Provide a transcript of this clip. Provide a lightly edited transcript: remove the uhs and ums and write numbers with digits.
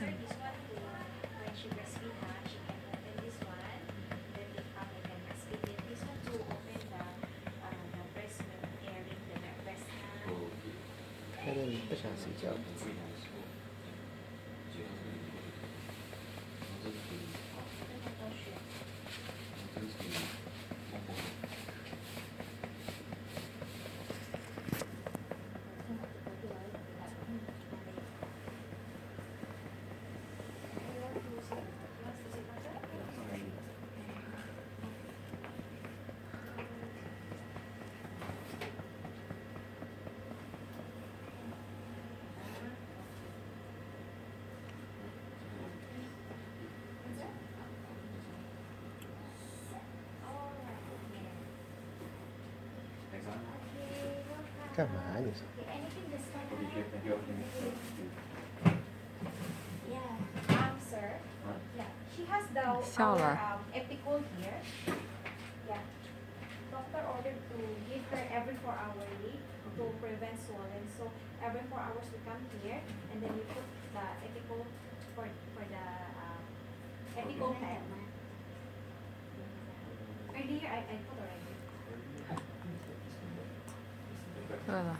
sir, this one to when she breastfeed her, she can open this one, then the other can breastfeed it. This one to open the breast milk airing the breast na. 他在不想睡觉。干嘛你说？ Yeah, sir. Yeah, she has the Epicool here. Yeah, doctor ordered to give her every 4 hourly to prevent swelling. So every 4 hours we come here and then we put the Epicool for the Epicool pen. Earlier I put already. 饿了。